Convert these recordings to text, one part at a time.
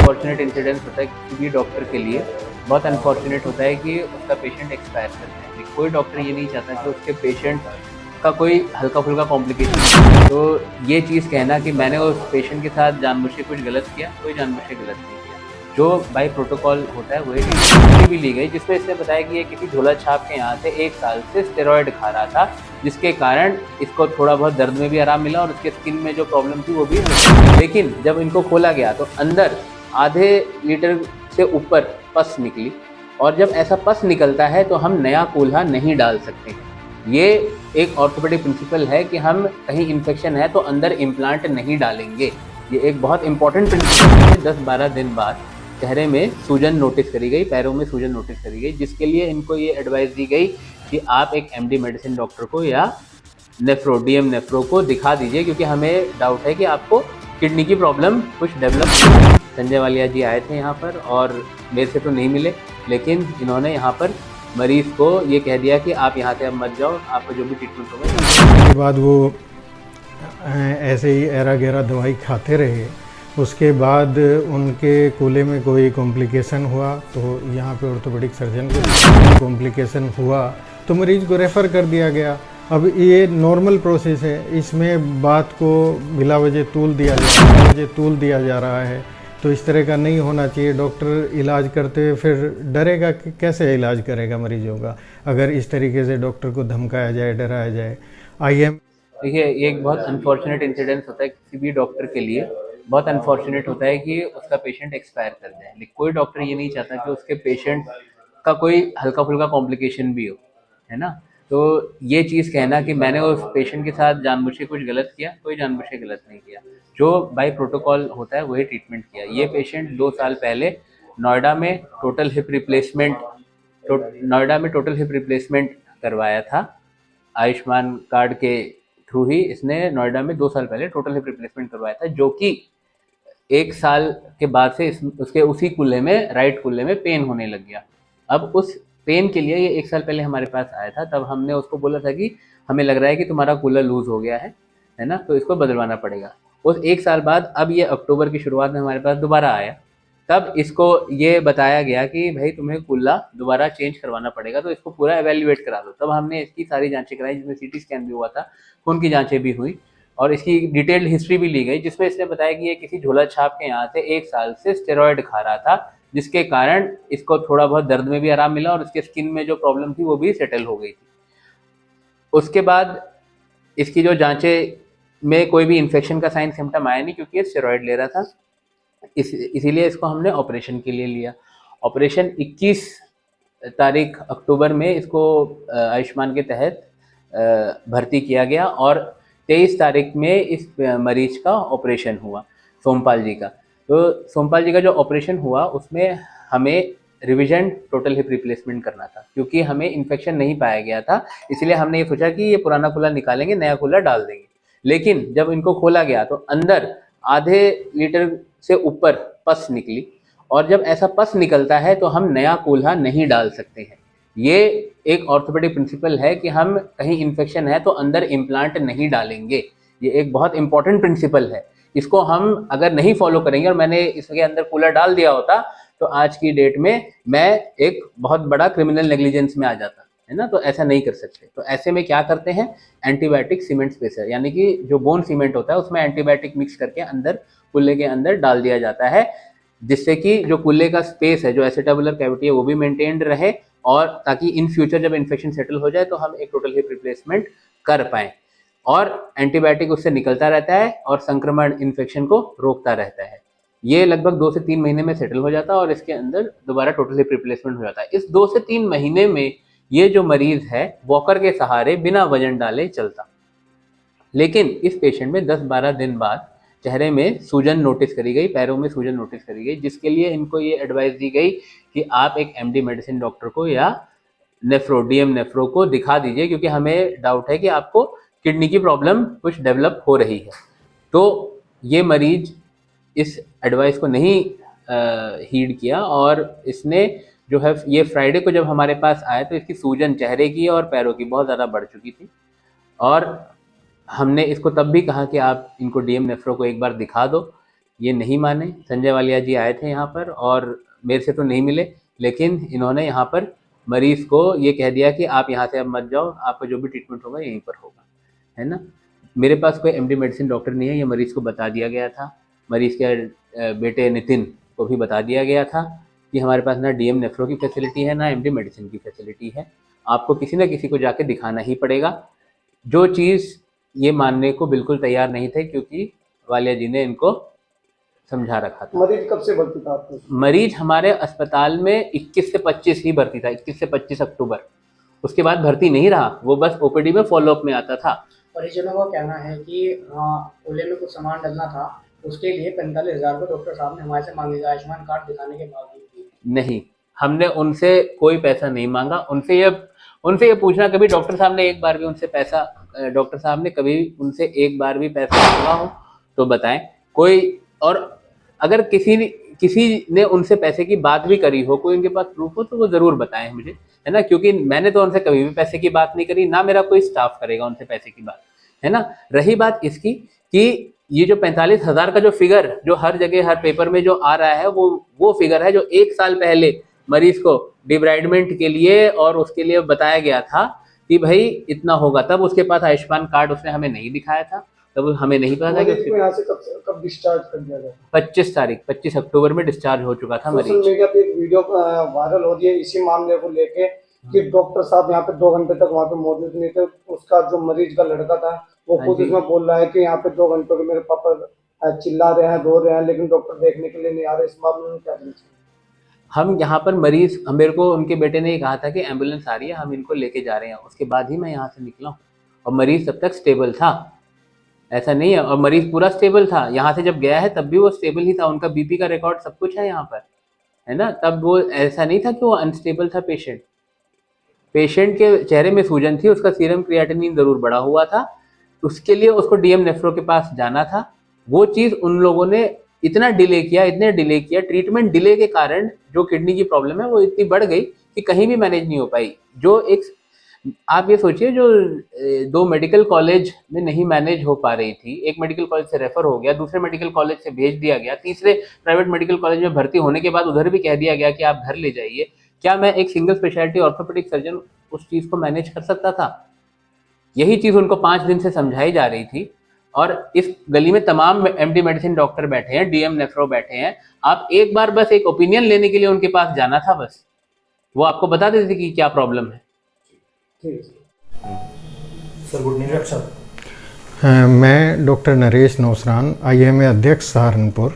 Unfortunate incidence होता है किसी भी डॉक्टर के लिए। बहुत अनफॉर्चुनेट होता है कि उसका पेशेंट एक्सपायर कर जाए, लेकिन कोई डॉक्टर ये नहीं चाहता कि उसके पेशेंट का कोई हल्का फुल्का कॉम्प्लिकेशन। तो ये चीज़ कहना कि मैंने उस पेशेंट के साथ जानबूझ के कुछ गलत किया, कोई जानबूझ के गलत नहीं किया। जो बाई प्रोटोकॉल होता है वही ट्रीटमेंट भी ली गई, जिसमें इसने बताया कि ये किसी झोला छाप के यहाँ से 1 साल से स्टेरॉयड खा रहा था, जिसके कारण इसको थोड़ा बहुत दर्द में भी आराम मिला और उसके स्किन में जो प्रॉब्लम थी वो भी। लेकिन जब इनको खोला गया तो अंदर आधे लीटर से ऊपर पस निकली, और जब ऐसा पस निकलता है तो हम नया कूल्हा नहीं डाल सकते हैं। ये एक ऑर्थोपेडिक प्रिंसिपल है कि हम कहीं इन्फेक्शन है तो अंदर इम्प्लांट नहीं डालेंगे। ये एक बहुत इंपॉर्टेंट प्रिंसिपल है। 10-12 दिन बाद चेहरे में सूजन नोटिस करी गई, पैरों में सूजन नोटिस करी गई, जिसके लिए इनको ये एडवाइस दी गई कि आप एक एमडी मेडिसिन डॉक्टर को या डीएम नेफ्रो को दिखा दीजिए, क्योंकि हमें डाउट है कि आपको किडनी की प्रॉब्लम कुछ डेवलप। संजय वालिया जी आए थे यहाँ पर और मेरे से तो नहीं मिले, लेकिन इन्होंने यहाँ पर मरीज़ को ये कह दिया कि आप यहाँ से अब मत जाओ, आपको जो भी ट्रीटमेंट होगा। उसके बाद वो ऐसे ही एरा गैरा दवाई खाते रहे। उसके बाद उनके कूल्हे में कोई कॉम्प्लिकेशन हुआ तो यहाँ पे ऑर्थोपेडिक सर्जन को कॉम्प्लिकेशन हुआ तो मरीज़ को रेफ़र कर दिया गया। अब ये नॉर्मल प्रोसेस है, इसमें बात को बिला वजह तूल दिया जा रहा है, तो इस तरह का नहीं होना चाहिए। डॉक्टर इलाज करते हुए फिर डरेगा कि कैसे इलाज करेगा मरीजों का, अगर इस तरीके से डॉक्टर को धमकाया जाए, डराया जाए। देखिए, ये एक बहुत अनफॉर्चुनेट इंसिडेंस होता है किसी भी डॉक्टर के लिए। बहुत अनफॉर्चुनेट होता है कि उसका पेशेंट एक्सपायर कर जाए, लेकिन कोई डॉक्टर ये नहीं चाहता कि उसके पेशेंट का कोई हल्का फुल्का कॉम्प्लिकेशन भी हो, है ना। तो ये चीज़ कहना कि मैंने उस पेशेंट के साथ जानबूझ के कुछ गलत किया, कोई जानबूझ के गलत नहीं किया। जो बाई प्रोटोकॉल होता है वही ट्रीटमेंट किया। ये पेशेंट 2 साल पहले नोएडा में टोटल हिप रिप्लेसमेंट करवाया था। आयुष्मान कार्ड के थ्रू ही इसने नोएडा में 2 साल पहले टोटल हिप रिप्लेसमेंट करवाया था, जो कि 1 साल के बाद से उसके उसी कूल्हे में, राइट कूल्हे में पेन होने लग गया। अब उस पेन के लिए ये 1 साल पहले हमारे पास आया था, तब हमने उसको बोला था कि हमें लग रहा है कि तुम्हारा कूलर लूज हो गया है ना, तो इसको बदलवाना पड़ेगा। उस 1 साल बाद अब ये अक्टूबर की शुरुआत में हमारे पास दोबारा आया, तब इसको ये बताया गया कि भाई तुम्हें कूल्हा दोबारा चेंज करवाना पड़ेगा, तो इसको पूरा एवेल्युएट करा दो। तब हमने इसकी सारी जांचें कराई, जिसमें सीटी स्कैन भी हुआ था, खून की जांचें भी हुई और इसकी डिटेल्ड हिस्ट्री भी ली गई, जिसमें इसने बताया कि ये किसी झोला छाप के यहाँ से 1 साल से स्टेरॉयड खा रहा था, जिसके कारण इसको थोड़ा बहुत दर्द में भी आराम मिला और उसके स्किन में जो प्रॉब्लम थी वो भी सेटल हो गई थी। उसके बाद इसकी जो जांचें में कोई भी इन्फेक्शन का साइन सिम्टम आया नहीं, क्योंकि ये स्टेरॉयड ले रहा था। इसीलिए इसको हमने ऑपरेशन के लिए लिया। ऑपरेशन 21 तारीख अक्टूबर में इसको आयुष्मान के तहत भर्ती किया गया और 23 तारीख में इस मरीज का ऑपरेशन हुआ, सोमपाल जी का। तो सोमपाल जी का जो ऑपरेशन हुआ उसमें हमें रिविजन टोटल हिप रिप्लेसमेंट करना था, क्योंकि हमें इन्फेक्शन नहीं पाया गया था। इसलिए हमने ये सोचा कि ये पुराना कूल्हा निकालेंगे, नया कूल्हा डाल देंगे। लेकिन जब इनको खोला गया तो अंदर आधे लीटर से ऊपर पस निकली, और जब ऐसा पस निकलता है तो हम नया कूल्हा नहीं डाल सकते हैं। ये एक ऑर्थोपेडिक प्रिंसिपल है कि हम कहीं इन्फेक्शन है तो अंदर इम्प्लांट नहीं डालेंगे। ये एक बहुत इंपॉर्टेंट प्रिंसिपल है। इसको हम अगर नहीं फॉलो करेंगे और मैंने इसके अंदर कूलर डाल दिया होता तो आज की डेट में मैं एक बहुत बड़ा क्रिमिनल नेग्लिजेंस में आ जाता, है ना। तो ऐसा नहीं कर सकते। तो ऐसे में क्या करते हैं, एंटीबायोटिक सीमेंट स्पेसर, यानी कि जो बोन सीमेंट होता है उसमें एंटीबायोटिक मिक्स करके अंदर कूल्हे के अंदर डाल दिया जाता है, जिससे कि जो कूल्हे का स्पेस है, जो एसिटाबुलर कैविटी है, वो भी मेंटेन्ड रहे, और ताकि इन फ्यूचर जब इन्फेक्शन सेटल हो जाए तो हम एक टोटल हिप रिप्लेसमेंट कर पाएँ। और एंटीबायोटिक उससे निकलता रहता है और संक्रमण इन्फेक्शन को रोकता रहता है। ये लगभग 2 से 3 महीने में सेटल हो जाता है और इसके अंदर दोबारा टोटल हिप रिप्लेसमेंट हो जाता है। इस 2 से 3 महीने में ये जो मरीज है वॉकर के सहारे बिना वजन डाले चलता। लेकिन इस पेशेंट में 10-12 दिन बाद चेहरे में सूजन नोटिस करी गई, पैरों में सूजन नोटिस करी गई, जिसके लिए इनको ये एडवाइस दी गई कि आप एक एमडी मेडिसिन डॉक्टर को या डीएम नेफ्रो को दिखा दीजिए, क्योंकि हमें डाउट है कि आपको किडनी की प्रॉब्लम कुछ डेवलप हो रही है। तो ये मरीज इस एडवाइस को नहीं हीड किया और इसने जो है, ये फ्राइडे को जब हमारे पास आया तो इसकी सूजन चेहरे की और पैरों की बहुत ज़्यादा बढ़ चुकी थी, और हमने इसको तब भी कहा कि आप इनको डीएम नेफ्रो को एक बार दिखा दो। ये नहीं माने। संजय वालिया जी आए थे यहाँ पर और मेरे से तो नहीं मिले, लेकिन इन्होंने यहाँ पर मरीज़ को ये कह दिया कि आप यहाँ से अब मत जाओ, आपका जो भी ट्रीटमेंट होगा यहीं पर होगा, है ना। मेरे पास कोई एमडी मेडिसिन डॉक्टर नहीं है, ये मरीज़ को बता दिया गया था। मरीज़ के बेटे नितिन को भी बता दिया गया था कि हमारे पास ना डीएम नेफ्रो की फैसिलिटी है, ना एमडी मेडिसिन की फैसिलिटी है, आपको किसी न किसी को जाके दिखाना ही पड़ेगा। जो चीज़ ये मानने को बिल्कुल तैयार नहीं थे, क्योंकि वालिया जी ने इनको समझा रखा था। मरीज कब से भर्ती था आपको? मरीज हमारे अस्पताल में 21 से 25 ही भर्ती था, 21 से 25 अक्टूबर। उसके बाद भर्ती नहीं रहा, वो बस ओपीडी में फॉलोअप में आता था। परिजनों का कहना है कि कूल्हे में कुछ सामान डलना था, उसके लिए 45,000 रुपये डॉक्टर साहब ने हमारे से मांगे, आयुष्मान कार्ड दिखाने के बावजूद। नहीं, हमने उनसे कोई पैसा नहीं मांगा। उनसे ये पूछना, कभी डॉक्टर साहब ने एक बार भी उनसे पैसा, डॉक्टर साहब ने कभी उनसे एक बार भी पैसा मांगा हो तो बताएं कोई। और अगर किसी ने उनसे पैसे की बात भी करी हो, कोई उनके पास प्रूफ हो, तो वो ज़रूर बताएं मुझे, है ना। क्योंकि मैंने तो उनसे कभी भी पैसे की बात नहीं करी, ना मेरा कोई स्टाफ करेगा उनसे पैसे की बात, है ना। रही बात इसकी कि ये जो 45,000 का जो फिगर जो हर जगह हर पेपर में जो आ रहा है, वो फिगर है जो 1 साल पहले मरीज को डिब्राइडमेंट के लिए और उसके लिए बताया गया था कि भाई इतना होगा। तब उसके पास आयुष्मान कार्ड उसने हमें नहीं दिखाया था, तब हमें नहीं पता था कि यहाँ से कब डिस्चार्ज कर दिया गया? 25 अक्टूबर में डिस्चार्ज हो चुका था मरीज। सोशल मीडिया पे एक वीडियो वायरल हो रही है इसी मामले को लेके कि डॉक्टर साहब यहाँ पे 2 घंटे तक वहाँ पे मौजूद नहीं थे। उसका जो मरीज का लड़का था वो खुद इसमें बोल रहा है कि यहाँ पे 2 घंटों के मेरे पापा चिल्ला रहे हैं, रो रहे हैं, लेकिन डॉक्टर देखने के लिए नहीं आ रहे। इस मामले में क्या कहना चाहिए? हम यहाँ पर मरीज, मेरे को उनके बेटे ने कहा था कि एम्बुलेंस आ रही है, हम इनको लेके जा रहे हैं। उसके बाद ही मैं यहाँ से निकला हूँ, और मरीज तब तक स्टेबल था, ऐसा नहीं है। और मरीज पूरा स्टेबल था, यहाँ से जब गया है तब भी वो स्टेबल ही था। उनका बीपी का रिकॉर्ड सब कुछ है यहाँ पर, है ना। तब वो ऐसा नहीं था कि वो अनस्टेबल था। पेशेंट के चेहरे में सूजन थी, उसका सीरम क्रिएटिनिन जरूर बढ़ा हुआ था, उसके लिए उसको डीएम नेफ्रो के पास जाना था। वो चीज़ उन लोगों ने इतना डिले किया, ट्रीटमेंट डिले के कारण जो किडनी की प्रॉब्लम है वो इतनी बढ़ गई कि कहीं भी मैनेज नहीं हो पाई। जो एक, आप ये सोचिए, जो 2 मेडिकल कॉलेज में नहीं मैनेज हो पा रही थी, एक मेडिकल कॉलेज से रेफर हो गया, दूसरे मेडिकल कॉलेज से भेज दिया गया, तीसरे प्राइवेट मेडिकल कॉलेज में भर्ती होने के बाद उधर भी कह दिया गया कि आप घर ले जाइए। क्या मैं एक सिंगल स्पेशलिटी ऑर्थोपेडिक सर्जन उस चीज़ को मैनेज कर सकता था? यही चीज़ उनको 5 दिन से समझाई जा रही थी। और इस गली में तमाम एमडी मेडिसिन डॉक्टर बैठे हैं, डीएम नेफ्रो बैठे हैं। आप एक बार बस एक ओपिनियन लेने के लिए उनके पास जाना था, बस वो आपको बता देते कि क्या प्रॉब्लम है। Sir, good news sir. मैं डॉक्टर नरेश नौसरान, IMA अध्यक्ष सहारनपुर।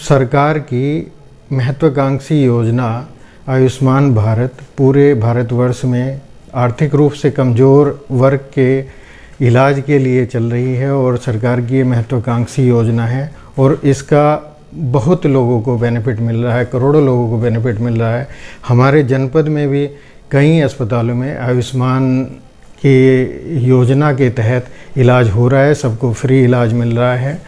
सरकार की महत्वाकांक्षी योजना आयुष्मान भारत पूरे भारतवर्ष में आर्थिक रूप से कमज़ोर वर्ग के इलाज के लिए चल रही है, और सरकार की ये महत्वाकांक्षी योजना है, और इसका बहुत लोगों को बेनिफिट मिल रहा है, करोड़ों लोगों को बेनिफिट मिल रहा है। हमारे जनपद में भी कई अस्पतालों में आयुष्मान की योजना के तहत इलाज हो रहा है, सबको फ्री इलाज मिल रहा है।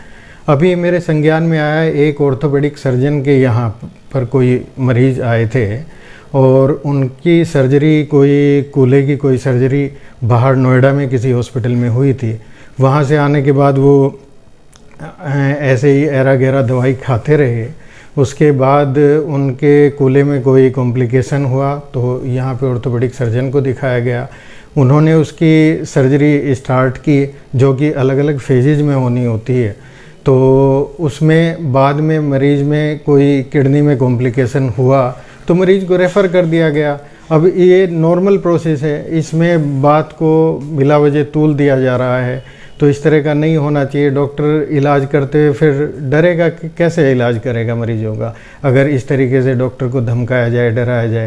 अभी मेरे संज्ञान में आया, एक ऑर्थोपेडिक सर्जन के यहाँ पर कोई मरीज़ आए थे और उनकी सर्जरी, कोई कूल्हे की कोई सर्जरी बाहर नोएडा में किसी हॉस्पिटल में हुई थी। वहाँ से आने के बाद वो ऐसे ही एरा गैरा दवाई खाते रहे। उसके बाद उनके कूल्हे में कोई कॉम्प्लिकेशन हुआ तो यहाँ पे ऑर्थोपेडिक सर्जन को दिखाया गया। उन्होंने उसकी सर्जरी स्टार्ट की, जो कि अलग अलग फेजेज में होनी होती है। तो उसमें बाद में मरीज़ में कोई किडनी में कॉम्प्लिकेशन हुआ तो मरीज़ को रेफ़र कर दिया गया। अब ये नॉर्मल प्रोसेस है, इसमें बात को बिला वजह तूल दिया जा रहा है, तो इस तरह का नहीं होना चाहिए। डॉक्टर इलाज करते हुए फिर डरेगा कि कैसे इलाज करेगा मरीजों का, अगर इस तरीके से डॉक्टर को धमकाया जाए, डराया जाए।